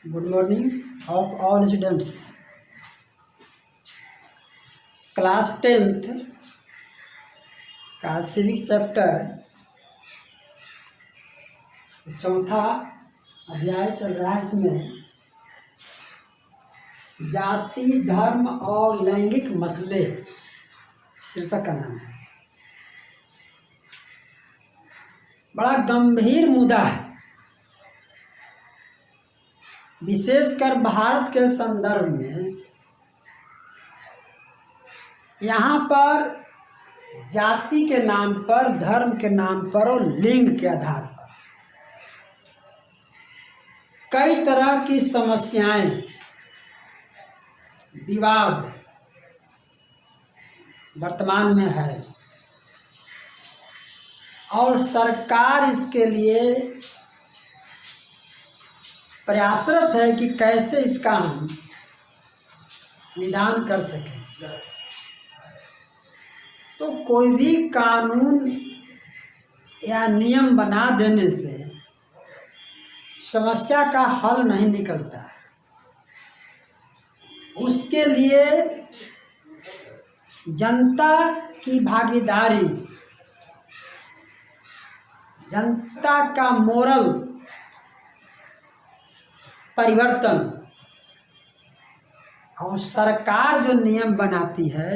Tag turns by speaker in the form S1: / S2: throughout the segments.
S1: Good morning of all students. Class 10th का civic chapter चौथा अध्याय चल रहा है। इसमें जाति, धर्म और लैंगिक मसले शीर्षक का नाम है। बड़ा गंभीर मुद्दा है, विशेषकर भारत के संदर्भ में। यहाँ पर जाति के नाम पर, धर्म के नाम पर और लिंग के आधार पर कई तरह की समस्याएं, विवाद वर्तमान में है और सरकार इसके लिए प्रयासरत है कि कैसे इसका हम निदान कर सकें। तो कोई भी कानून या नियम बना देने से समस्या का हल नहीं निकलता है। उसके लिए जनता की भागीदारी, जनता का मोरल परिवर्तन और सरकार जो नियम बनाती है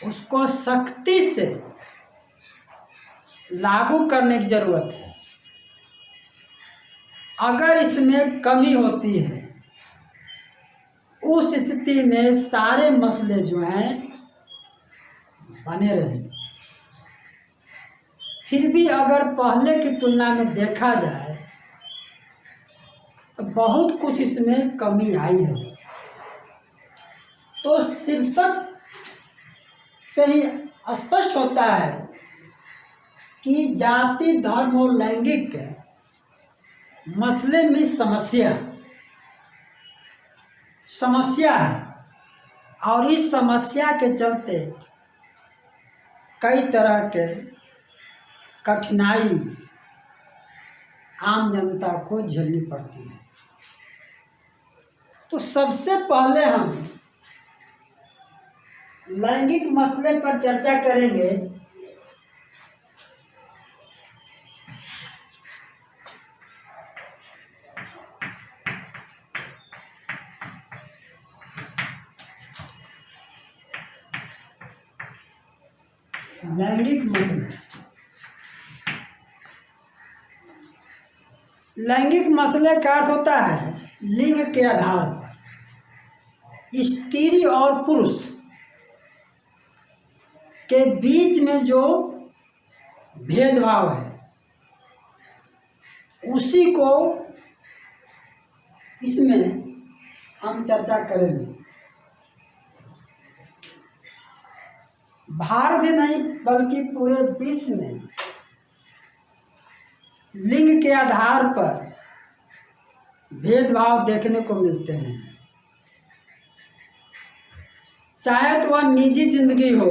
S1: उसको सख्ती से लागू करने की जरूरत है। अगर इसमें कमी होती है, उस स्थिति में सारे मसले जो हैं बने रहेंगे। फिर भी अगर पहले की तुलना में देखा जाए तो बहुत कुछ इसमें कमी आई है। तो शीर्षक से ही स्पष्ट होता है कि जाति, धर्म और लैंगिक मसले में समस्या है और इस समस्या के चलते कई तरह के कठिनाई आम जनता को झेलनी पड़ती है। तो सबसे पहले हम लैंगिक मसले पर चर्चा करेंगे। लैंगिक मसले का अर्थ होता है लिंग के आधार पर स्त्री और पुरुष के बीच में जो भेदभाव है, उसी को इसमें हम चर्चा करेंगे। भारत ही नहीं बल्कि पूरे विश्व में लिंग के आधार पर भेदभाव देखने को मिलते हैं। चाहे तो वह निजी जिंदगी हो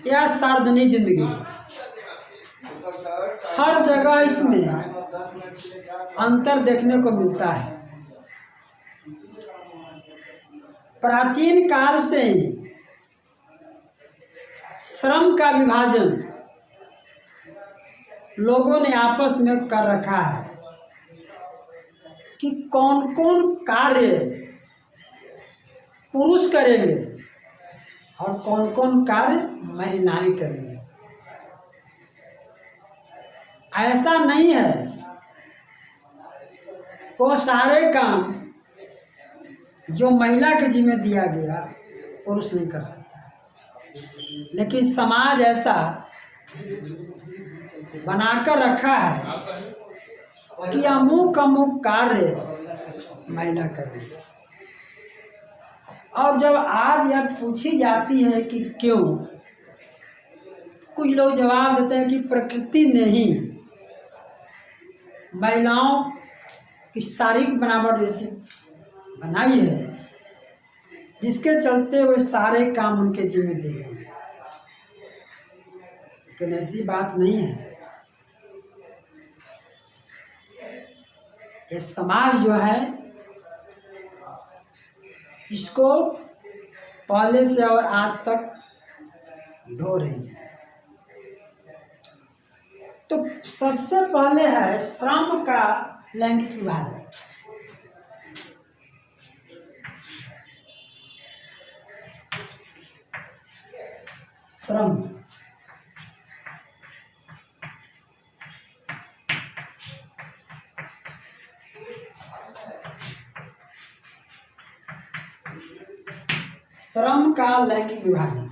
S1: या सार्वजनिक जिंदगी, हर जगह इसमें अंतर देखने को मिलता है। प्राचीन काल से ही श्रम का विभाजन लोगों ने आपस में कर रखा है कि कौन कौन कार्य पुरुष करेंगे और कौन कौन कार्य महिलाएं करेंगे। ऐसा नहीं है वो सारे काम जो महिला के जिम्मे दिया गया पुरुष नहीं कर सकता, लेकिन समाज ऐसा बनाकर रखा है कि अमुक कार्य महिला करेंगे। और जब आज यह पूछी जाती है कि क्यों, कुछ लोग जवाब देते हैं कि प्रकृति ने ही महिलाओं की शारीरिक बनावट जैसी बनाई है, जिसके चलते वो सारे काम उनके जिम्मे दिए गए हैं। लेकिन ऐसी बात नहीं है। ये समाज जो है इसको पहले से और आज तक ढो रही है। तो सबसे पहले है श्रम का लैंगिक विभाजन। श्रम श्रम का लैंगिक विभाजन।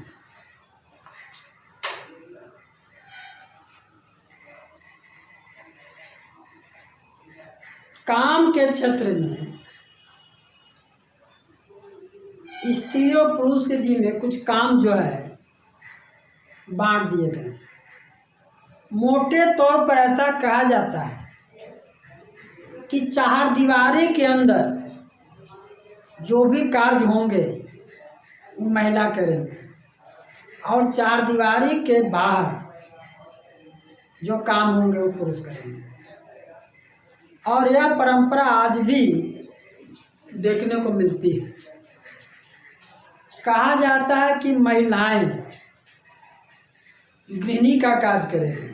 S1: काम के क्षेत्र में स्त्री और पुरुष के जिम्मे कुछ काम जो है बांट दिए गए। मोटे तौर पर ऐसा कहा जाता है कि चार दीवारी के अंदर जो भी कार्य होंगे वो महिला करेंगे और चार दीवारी के बाहर जो काम होंगे वो पुरुष करेंगे। और यह परंपरा आज भी देखने को मिलती है। कहा जाता है कि महिलाएं गृहिणी का कार्य करेंगी,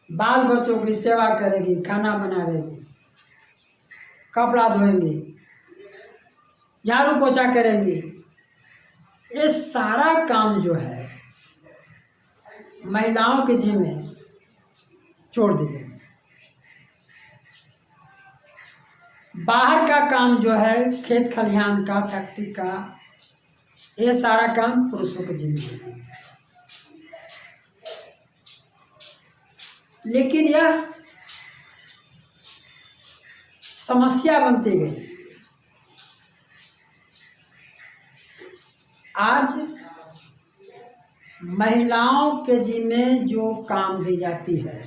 S1: बाल बच्चों की सेवा करेगी, खाना बनाएगी, कपड़ा धोएंगी, झाड़ू पोछा करेंगी। ये सारा काम जो है महिलाओं के जिम्मे छोड़ दीजिए। बाहर का काम जो है खेत खलिहान का, फैक्ट्री का, ये सारा काम पुरुषों के जिम्मे है। लेकिन यह समस्या बनती गई। आज महिलाओं के जिम्मे जो काम दी जाती है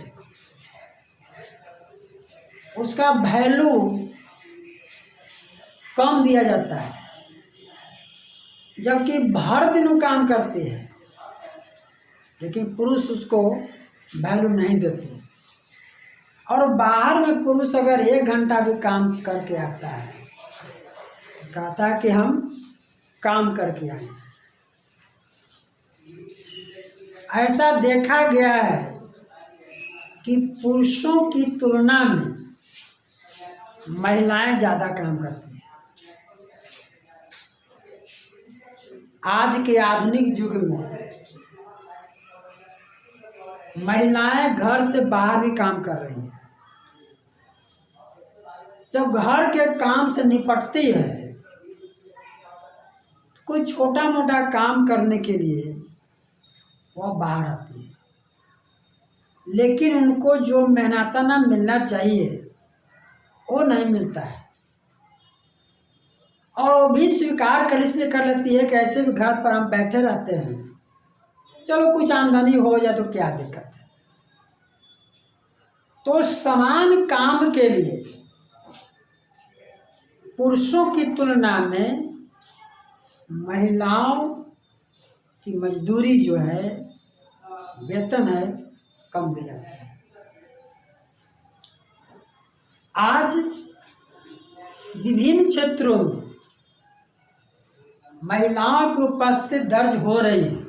S1: उसका वैल्यू कम दिया जाता है, जबकि भर दिन वो काम करते हैं लेकिन पुरुष उसको वैल्यू नहीं देते। और बाहर में पुरुष अगर 1 घंटा भी काम करके आता है, कहता है कि हम काम करके आए। ऐसा देखा गया है कि पुरुषों की तुलना में महिलाएं ज़्यादा काम करती हैं। आज के आधुनिक युग में महिलाएं घर से बाहर भी काम कर रही हैं। जब घर के काम से निपटती है, कोई छोटा मोटा काम करने के लिए वह बाहर आती है, लेकिन उनको जो मेहनताना मिलना चाहिए वो नहीं मिलता है। और वो भी स्वीकार कर इसलिए कर लेती है कि ऐसे भी घर पर हम बैठे रहते हैं, चलो कुछ आमदनी हो जाए तो क्या दिक्कत है। तो समान काम के लिए पुरुषों की तुलना में महिलाओं की मजदूरी जो है, वेतन है, कम दिया जाता है। आज विभिन्न क्षेत्रों में महिलाओं की उपस्थिति दर्ज हो रही है,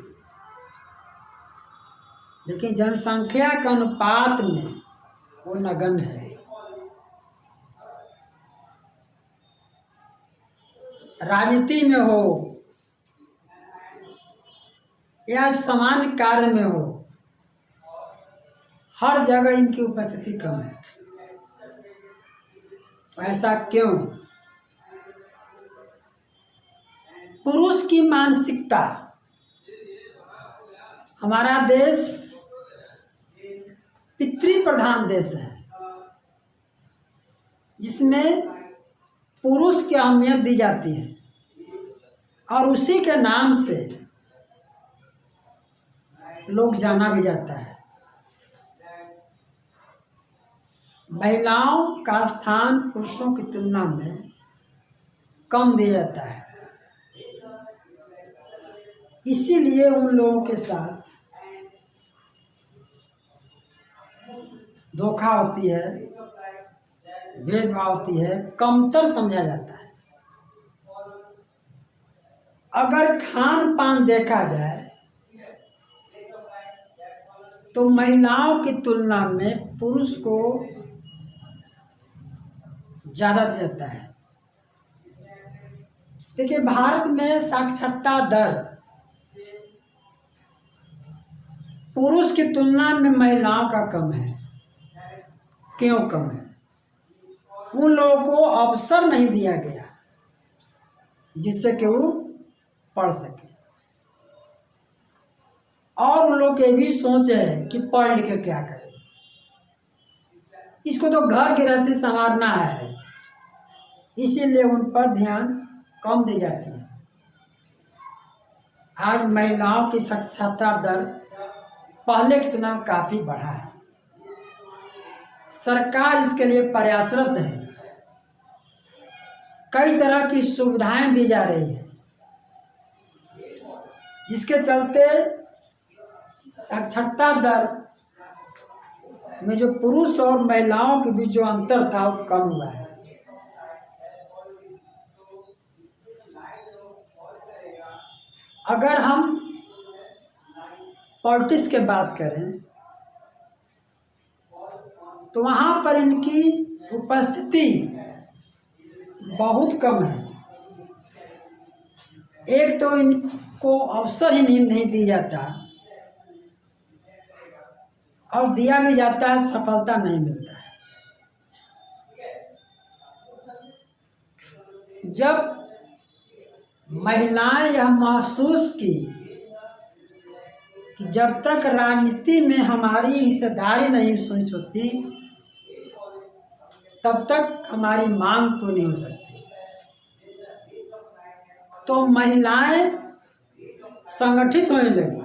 S1: लेकिन जनसंख्या के अनुपात में वो नगण्य है। राजनीति में हो या सामान्य कार्य में हो, हर जगह इनकी उपस्थिति कम है। ऐसा क्यों? पुरुष की मानसिकता, हमारा देश पितृ प्रधान देश है जिसमें पुरुष की अहमियत दी जाती है और उसी के नाम से लोग जाना भी जाता है। महिलाओं का स्थान पुरुषों की तुलना में कम दिया जाता है। इसीलिए उन लोगों के साथ धोखा होती है, भेदभाव होती है, कमतर समझा जाता है। अगर खान पान देखा जाए तो महिलाओं की तुलना में पुरुष को ज़्यादा दिया जाता है। देखिए, भारत में साक्षरता दर पुरुष की तुलना में महिलाओं का कम है। क्यों कम है? उन लोगों को अवसर नहीं दिया गया जिससे कि वो पढ़ सके, और उन लोग की भी सोच है कि पढ़ लिख के क्या करें, इसको तो घर गृहस्थी संवारना है, इसीलिए उन पर ध्यान कम दी जाती है। आज महिलाओं की साक्षरता दर पहले की तुलना में काफ़ी बढ़ा है। सरकार इसके लिए प्रयासरत है, कई तरह की सुविधाएं दी जा रही है, जिसके चलते साक्षरता दर में जो पुरुष और महिलाओं के बीच जो अंतर था वो कम हुआ है। अगर हम पॉलिटिक्स के बात करें तो वहाँ पर इनकी उपस्थिति बहुत कम है। एक तो इनको अवसर ही नहीं दिया जाता, और दिया भी जाता है सफलता नहीं मिलता है। जब महिलाएं यह महसूस की कि जब तक राजनीति में हमारी हिस्सेदारी नहीं सुनिश्चित होती तब तक हमारी मांग पूरी नहीं हो सकती, तो महिलाएं संगठित होने लगी,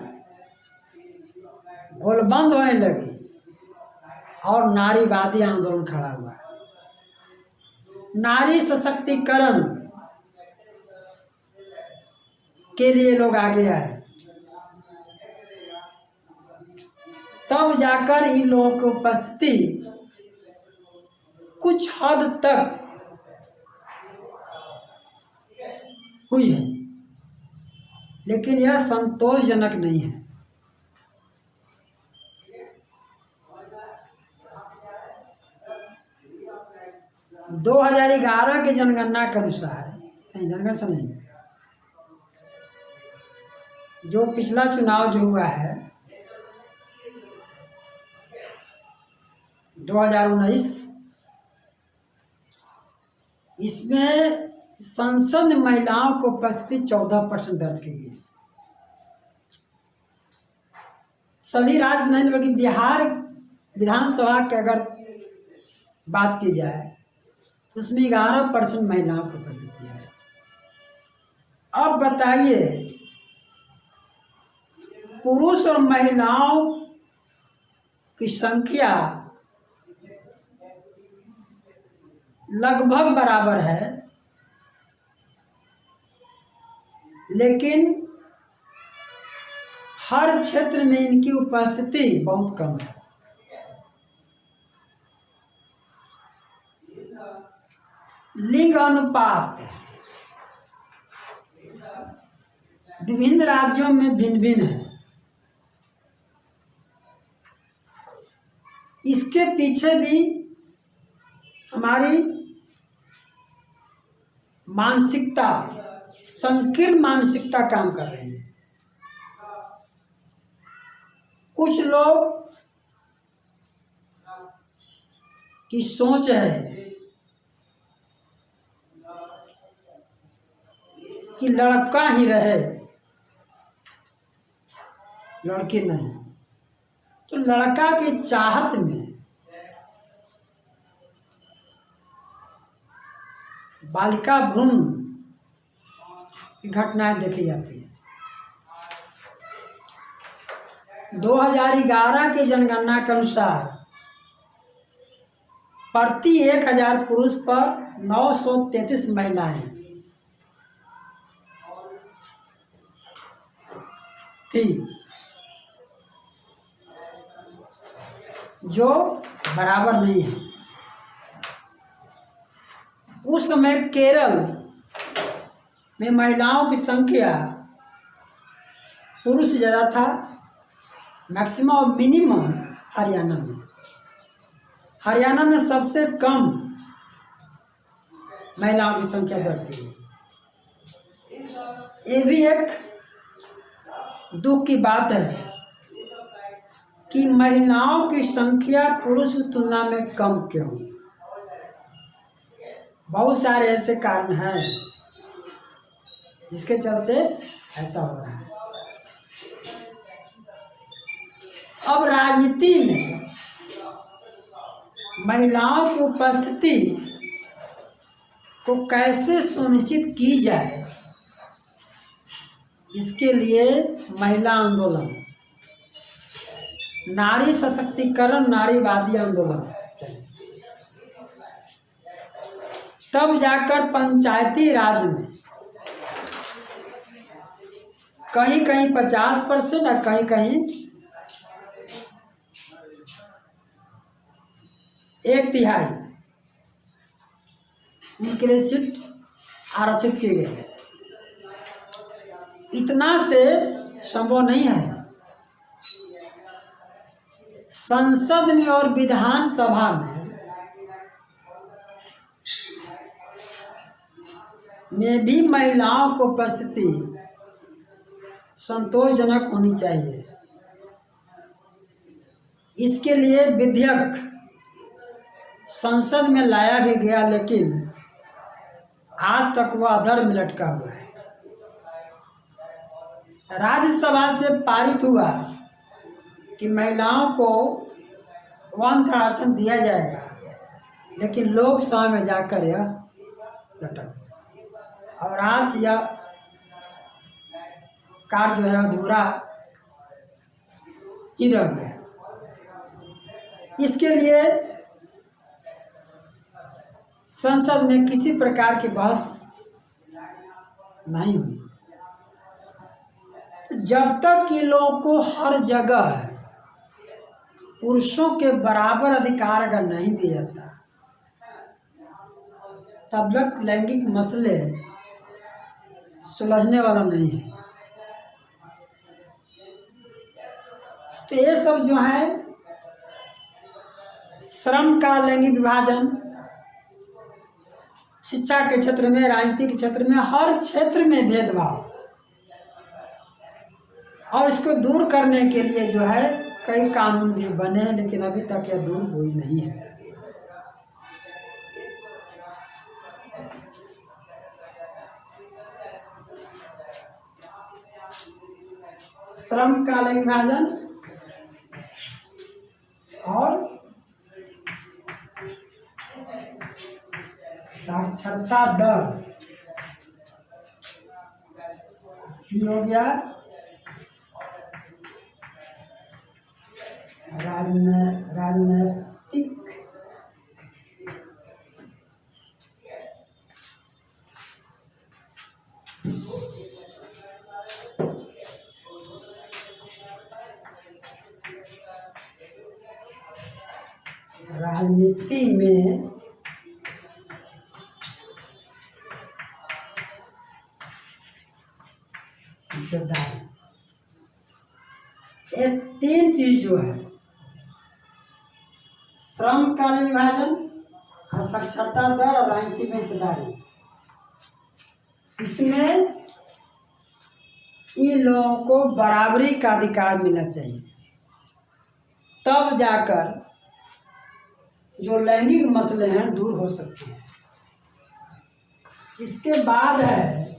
S1: गोलबंद होने लगी, और नारीवादी आंदोलन खड़ा हुआ। नारी सशक्तिकरण के लिए लोग आगे आए, तब जाकर इन लोगों की उपस्थिति कुछ हद तक हुई है, लेकिन यह संतोषजनक नहीं है। - 2011 की जनगणना के अनुसार, नहीं जनगणना से नहीं, जो पिछला चुनाव जो हुआ है 2019, इसमें संसद में महिलाओं को उपस्थिति 14% दर्ज की गई। सभी राज्य नहीं, बल्कि बिहार विधानसभा की अगर बात की जाए तो उसमें 11% महिलाओं की उपस्थिति है। अब बताइए, पुरुष और महिलाओं की संख्या लगभग बराबर है, लेकिन हर क्षेत्र में इनकी उपस्थिति बहुत कम है। लिंग अनुपात विभिन्न राज्यों में भिन्न भिन्न है। इसके पीछे भी हमारी मानसिकता, संकीर्ण मानसिकता काम कर रही है। कुछ लोग की सोच है कि लड़का ही रहे, लड़की नहीं, तो लड़का की चाहत में बालिका भ्रूण की घटनाएं देखी जाती है। 2011 की जनगणना के अनुसार प्रति 1000 पुरुष पर 933 महिलाएं थी, जो बराबर नहीं है। समय केरल में महिलाओं की संख्या पुरुष से ज़्यादा था, मैक्सिमम और मिनिमम हरियाणा में सबसे कम महिलाओं की संख्या दर्ज की गई। ये भी एक दुख की बात है कि महिलाओं की संख्या पुरुष की तुलना में कम क्यों। बहुत सारे ऐसे कारण हैं जिसके चलते ऐसा हो रहा है। अब राजनीति में महिलाओं की उपस्थिति को कैसे सुनिश्चित की जाए, इसके लिए महिला आंदोलन, नारी सशक्तिकरण, नारीवादी आंदोलन चले। तब जाकर पंचायती राज में कहीं कहीं 50% और कहीं कहीं 1/3 उनके लिए सीट आरक्षित किए गए। इतना से संभव नहीं है। संसद में और विधानसभा में भी महिलाओं को उपस्थिति संतोषजनक होनी चाहिए। इसके लिए विधेयक संसद में लाया भी गया, लेकिन आज तक वह अधर में लटका हुआ है। राज्यसभा से पारित हुआ कि महिलाओं को 1/3 आरक्षण दिया जाएगा, लेकिन लोकसभा में जाकर यह लटक गया और आज यह कार्य जो है अधूरा ही रह गया। इसके लिए संसद में किसी प्रकार की बहस नहीं हुई। जब तक कि लोगों को हर जगह पुरुषों के बराबर अधिकार अगर नहीं दिया जाता, तब तक लैंगिक मसले सुलझने वाला नहीं है। तो ये सब जो है, श्रम का लैंगिक विभाजन, शिक्षा के क्षेत्र में, राजनीति के क्षेत्र में, हर क्षेत्र में भेदभाव, और इसको दूर करने के लिए जो है कई कानून भी बने हैं, लेकिन अभी तक यह दूर हुई नहीं है। श्रम का विभाजन और साक्षरता दर, सी हो गया। राजनैतिक राजनीति में हिस्सेदारी, ये 3 चीज जो है, श्रम का विभाजन, साक्षरता दर और राजनीति में हिस्सेदारी, इसमें इन लोगों को बराबरी का अधिकार मिलना चाहिए। तब जाकर जो लैंगिक मसले हैं दूर हो सकते हैं। इसके बाद है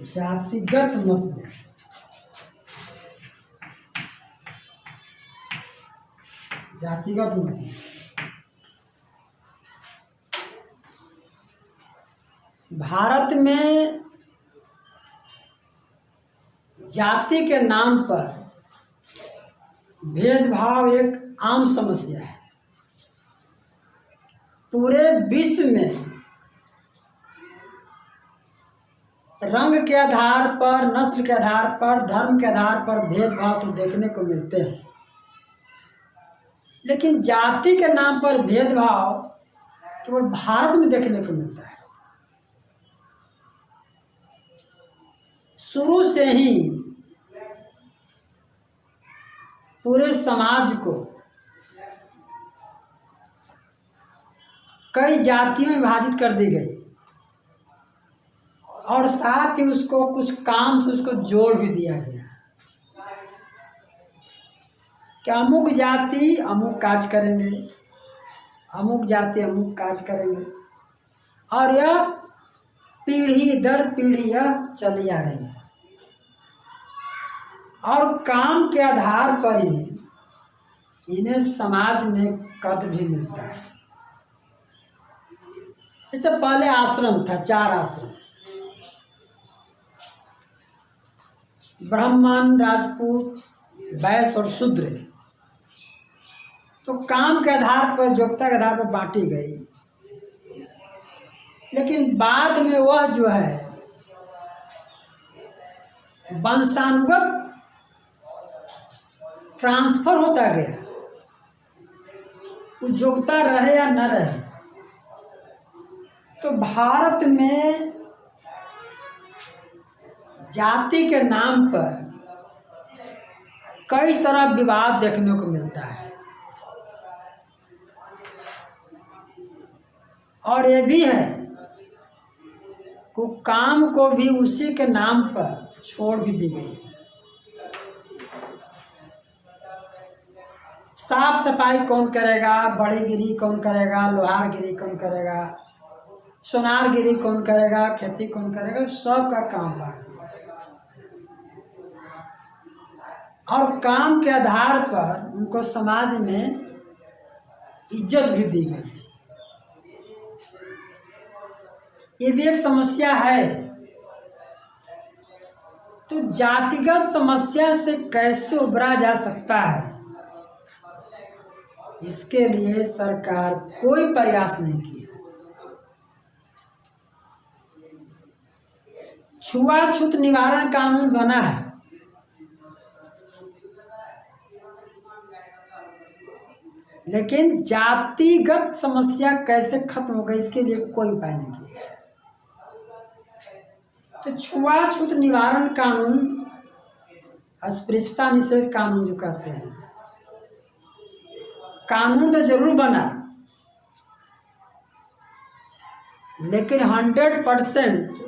S1: जातिगत मसले। जातिगत मसले भारत में जाति के नाम पर भेदभाव एक आम समस्या है। पूरे विश्व में रंग के आधार पर, नस्ल के आधार पर, धर्म के आधार पर भेदभाव तो देखने को मिलते हैं, लेकिन जाति के नाम पर भेदभाव केवल भारत में देखने को मिलता है। शुरू से ही पूरे समाज को कई जातियों में विभाजित कर दी गई और साथ ही उसको कुछ काम से उसको जोड़ भी दिया गया कि अमुक जाति अमुक कार्य करेंगे, अमुक जाति अमुक कार्य करेंगे, और यह पीढ़ी दर पीढ़ी यह चली आ रही है। और काम के आधार पर ही इन्हें समाज में कद भी मिलता है। इससे पहले आश्रम था, 4 आश्रम, ब्राह्मण, राजपूत, वैश्य और शूद्र। तो काम के आधार पर, योग्यता के आधार पर बांटी गई। लेकिन बाद में वह जो है वंशानुगत ट्रांसफर होता गया, वो योग्यता रहे या न रहे। तो भारत में जाति के नाम पर कई तरह विवाद देखने को मिलता है। और ये भी है कि काम को भी उसी के नाम पर छोड़ भी दी गई है। साफ सफाई कौन करेगा, बड़ीगिरी कौन करेगा, लोहारगिरी कौन करेगा, सोनारगिरी कौन करेगा, खेती कौन करेगा, सब का काम बांट दिया। और काम के आधार पर उनको समाज में इज्जत भी दी गई। ये भी एक समस्या है। तो जातिगत समस्या से कैसे उबरा जा सकता है, इसके लिए सरकार कोई प्रयास नहीं किया। छुआछूत निवारण कानून बना है, लेकिन जातिगत समस्या कैसे खत्म होगा, इसके लिए कोई उपाय नहीं किया। तो छुआछूत निवारण कानून, अस्पृश्यता निषेध कानून जो कहते हैं, कानून तो जरूर बना, लेकिन 100%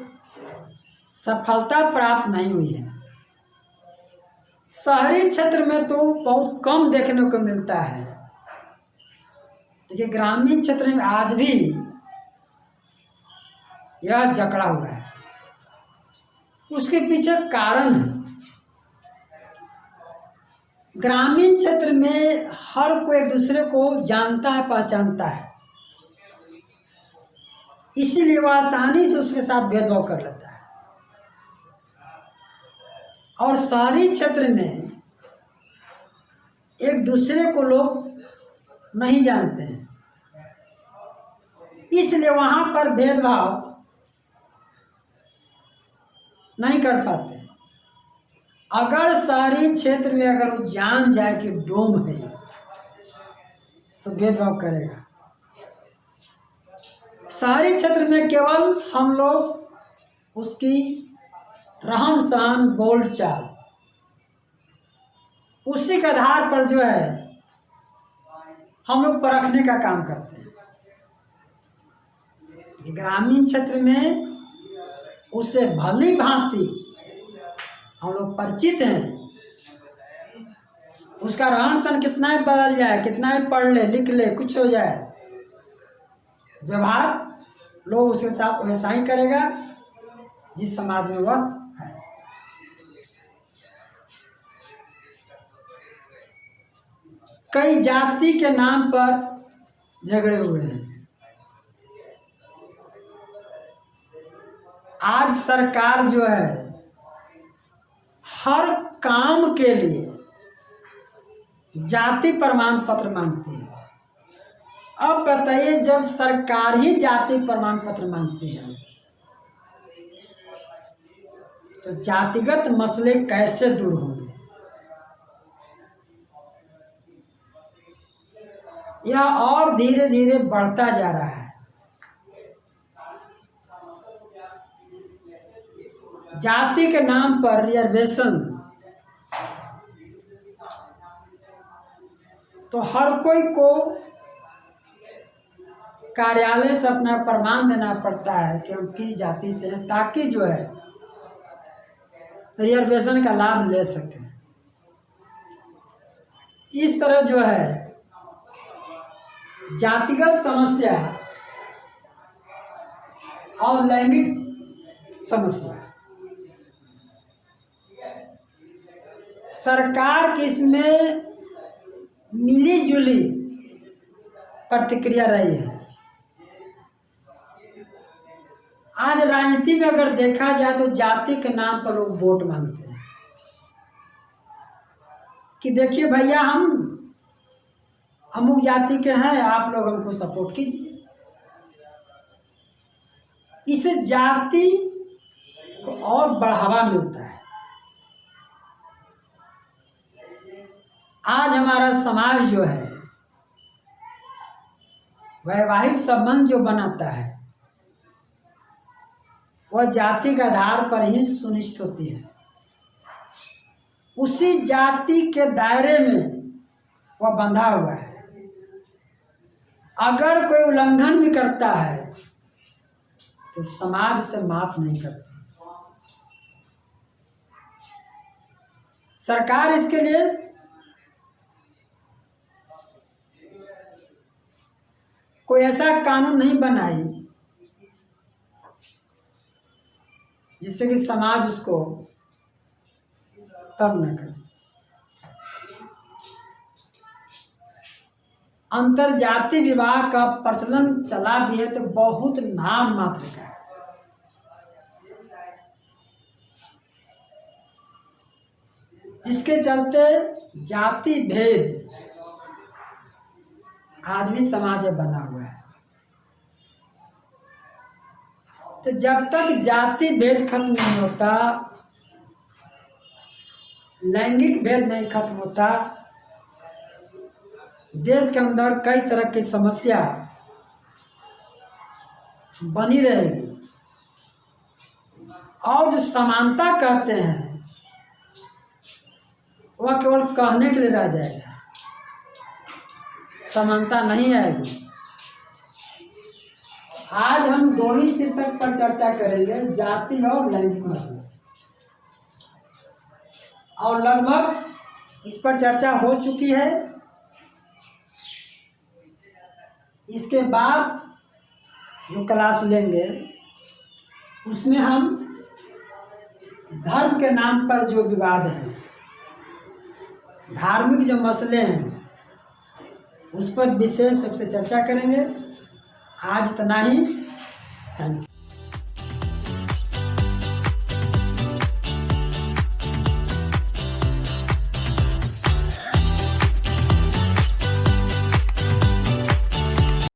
S1: सफलता प्राप्त नहीं हुई है। शहरी क्षेत्र में तो बहुत कम देखने को मिलता है, लेकिन ग्रामीण क्षेत्र में आज भी यह जकड़ा हुआ है। उसके पीछे कारण है, ग्रामीण क्षेत्र में हर कोई एक दूसरे को जानता है, पहचानता है, इसीलिए वह आसानी से उसके साथ भेदभाव कर लेता है। और शहरी क्षेत्र में एक दूसरे को लोग नहीं जानते हैं, इसलिए वहाँ पर भेदभाव नहीं कर पाते। अगर शहरी क्षेत्र में अगर वो जान जाए कि डोम है तो भेदभाव करेगा। शहरी क्षेत्र में केवल हम लोग उसकी रहन सहन, बोल चाल, उसी के आधार पर जो है हम लोग परखने का काम करते हैं। ग्रामीण क्षेत्र में उससे भली भांति हम लोग परिचित हैं। उसका रहन सहन कितना ही बदल जाए, कितना ही पढ़ ले, लिख ले, कुछ हो जाए, व्यवहार लोग उसके साथ वैसा ही करेगा जिस समाज में वह है। कई जाति के नाम पर झगड़े हुए हैं। आज सरकार जो है हर काम के लिए जाति प्रमाण पत्र मांगती है। अब बताइए, जब सरकार ही जाति प्रमाण पत्र मांगती है तो जातिगत मसले कैसे दूर होंगे? यह और धीरे धीरे बढ़ता जा रहा है। जाति के नाम पर रिजर्वेशन तो हर कोई को कार्यालय से अपना प्रमाण देना पड़ता है कि हम किस जाति से हैं, ताकि जो है रिजर्वेशन का लाभ ले सकें। इस तरह जो है जातिगत समस्या और लैंगिक समस्या, सरकार की इसमें मिली जुली प्रतिक्रिया रही है। आज राजनीति में अगर देखा जाए तो जाति के नाम पर लोग वोट मांगते हैं कि देखिए भैया, हम अमुक जाति के हैं, आप लोग हमको सपोर्ट कीजिए। इससे जाति को और बढ़ावा मिलता है। आज हमारा समाज जो है वैवाहिक संबंध जो बनाता है वह जाति के आधार पर ही सुनिश्चित होती है। उसी जाति के दायरे में वह बंधा हुआ है। अगर कोई उल्लंघन भी करता है तो समाज उसे माफ नहीं करती। सरकार इसके लिए कोई ऐसा कानून नहीं बनाई जिससे कि समाज उसको तब न करे। अंतरजातीय विवाह का प्रचलन चला भी है तो बहुत नाम मात्र का है। जिसके चलते जाति भेद आज भी समाज में बना हुआ है। तो जब तक जाति भेद खत्म नहीं होता, लैंगिक भेद नहीं खत्म होता, देश के अंदर कई तरह की समस्या बनी रहेगी। और जो समानता कहते हैं वह केवल कहने के लिए रह जाएगा, समानता नहीं आएगी। आज हम दो ही शीर्षक पर चर्चा करेंगे, जाति और लैंगिक मसले, और लगभग इस पर चर्चा हो चुकी है। इसके बाद जो क्लास लेंगे उसमें हम धर्म के नाम पर जो विवाद है, धार्मिक जो मसले हैं, उस पर विशेष रूप से चर्चा करेंगे। आज इतना ही। Thank you.